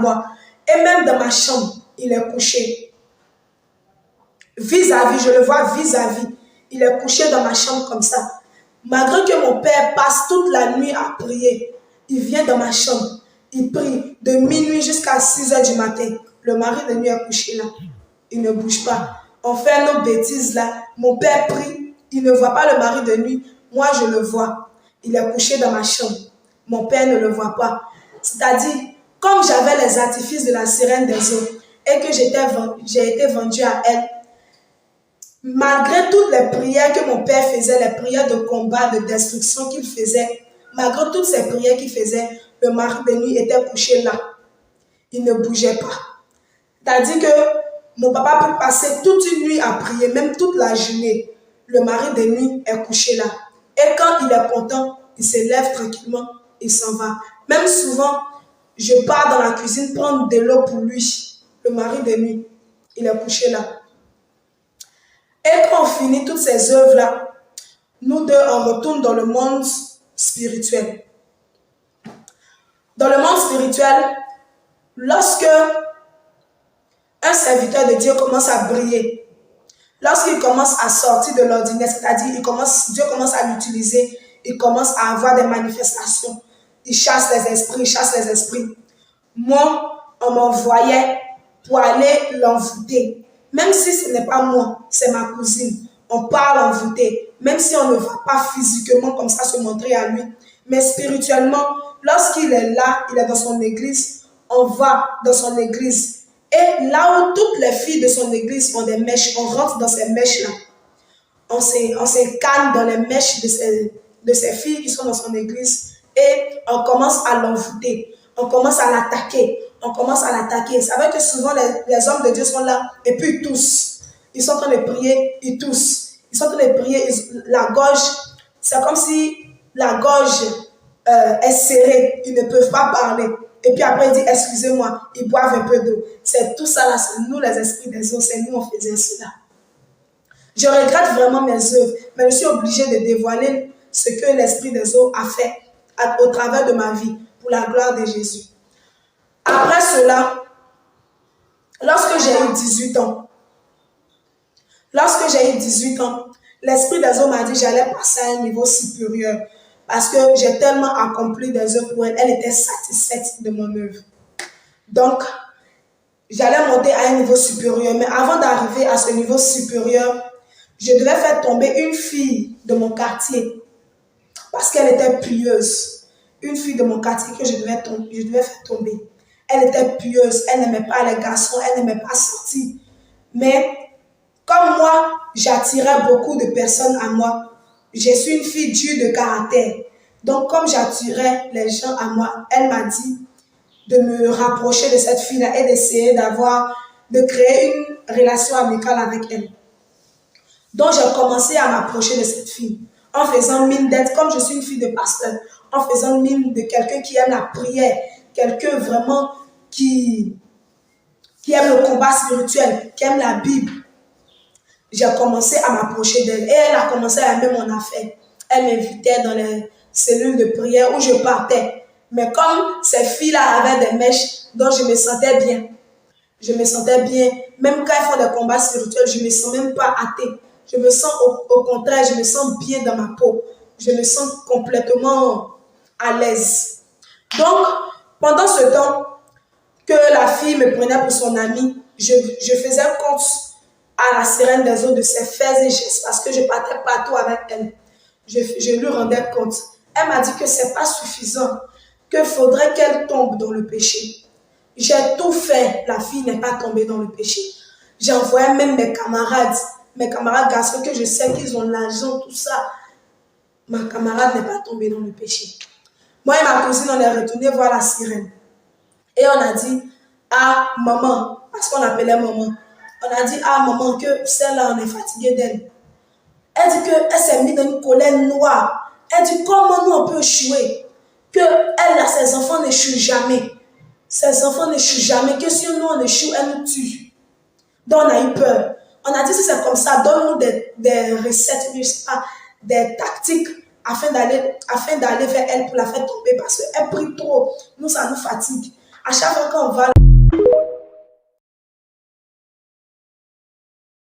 moi. Et même dans ma chambre, il est couché. Vis-à-vis, je le vois vis-à-vis. Il est couché dans ma chambre comme ça. Malgré que mon père passe toute la nuit à prier, il vient dans ma chambre. Il prie de minuit jusqu'à 6 heures du matin. Le mari de nuit est couché là. Il ne bouge pas. On fait nos bêtises là. Mon père prie. Il ne voit pas le mari de nuit. Moi, je le vois. Il est couché dans ma chambre. Mon père ne le voit pas. C'est-à-dire, comme j'avais les artifices de la sirène des eaux et que j'ai été vendu à elle, malgré toutes les prières que mon père faisait, les prières de combat, de destruction qu'il faisait, malgré toutes ces prières qu'il faisait, le mari de nuit était couché là. Il ne bougeait pas. C'est-à-dire que mon papa peut passer toute une nuit à prier, même toute la journée. Le mari de nuit est couché là. Et quand il est content, il se lève tranquillement, il s'en va. Même souvent, je pars dans la cuisine prendre de l'eau pour lui. Le mari de nuit, il est couché là. Et quand on finit toutes ces œuvres-là, nous deux, on retourne dans le monde spirituel. Dans le monde spirituel, lorsque un serviteur de Dieu commence à briller, lorsqu'il commence à sortir de l'ordinaire, c'est-à-dire Dieu commence à l'utiliser, il commence à avoir des manifestations, il chasse les esprits. Moi, on m'envoyait pour aller l'envoûter. Même si ce n'est pas moi, c'est ma cousine. On part l'envoûter, même si on ne va pas physiquement comme ça se montrer à lui. Mais spirituellement, lorsqu'il est là, il est dans son église, on va dans son église. Et là où toutes les filles de son église ont des mèches, on rentre dans ces mèches-là. On se calme dans les mèches de ces filles qui sont dans son église et on commence à l'envoûter. On commence à l'attaquer. On commence à l'attaquer. Vous savez que souvent les hommes de Dieu sont là et puis ils toussent. Ils sont en train de prier, ils toussent. Ils sont en train de prier, la gorge, c'est comme si la gorge est serrée. Ils ne peuvent pas parler. Et puis après, il dit, excusez-moi, ils boivent un peu d'eau. C'est tout ça là, c'est nous les esprits des eaux, c'est nous on faisait cela. Je regrette vraiment mes œuvres, mais je suis obligée de dévoiler ce que l'esprit des eaux a fait au travers de ma vie, pour la gloire de Jésus. Après cela, lorsque j'ai eu 18 ans, l'esprit des eaux m'a dit que j'allais passer à un niveau supérieur parce que j'ai tellement accompli des œuvres pour elle. Elle était satisfaite de mon œuvre. Donc, j'allais monter à un niveau supérieur. Mais avant d'arriver à ce niveau supérieur, je devais faire tomber une fille de mon quartier parce qu'elle était pieuse. Une fille de mon quartier que je devais faire tomber. Elle était pieuse, elle n'aimait pas les garçons, elle n'aimait pas sortir. Mais comme moi, j'attirais beaucoup de personnes à moi. Je suis une fille dure de caractère. Donc comme j'attirais les gens à moi, elle m'a dit de me rapprocher de cette fille-là et d'essayer de créer une relation amicale avec elle. Donc j'ai commencé à m'approcher de cette fille en faisant mine d'être, comme je suis une fille de pasteur, en faisant mine de quelqu'un qui aime la prière, quelqu'un vraiment qui aime le combat spirituel, qui aime la Bible. J'ai commencé à m'approcher d'elle et elle a commencé à aimer mon affaire. Elle m'invitait dans les cellules de prière où je partais. Mais comme ces filles-là avaient des mèches, donc je me sentais bien. Je me sentais bien. Même quand elles font des combats spirituels, je ne me sens même pas athée. Je me sens au contraire, je me sens bien dans ma peau. Je me sens complètement à l'aise. Donc, pendant ce temps que la fille me prenait pour son amie, je faisais compte à la sirène des eaux de ses faits et gestes parce que je partais partout avec elle. Je lui rendais compte. Elle m'a dit que ce n'est pas suffisant, qu'il faudrait qu'elle tombe dans le péché. J'ai tout fait, la fille n'est pas tombée dans le péché. J'ai envoyé même mes camarades garçons que je sais qu'ils ont l'argent, tout ça. Ma camarade n'est pas tombée dans le péché. Moi et ma cousine, on est retourné voir la sirène. Et on a dit, ah maman, parce qu'on l'appelait maman, on a dit, ah maman, que celle-là, on est fatigué d'elle. Elle dit qu'elle s'est mise dans une colère noire. Elle dit, comment nous on peut échouer? Que elle, là, ses enfants n'échouent jamais. Ses enfants n'échouent jamais. Que si nous on échoue, elle nous tue. Donc on a eu peur. On a dit, si c'est comme ça, donne-nous des recettes, je sais pas, des tactiques afin d'aller vers elle pour la faire tomber parce qu'elle prie trop. Nous, ça nous fatigue. À chaque fois qu'on va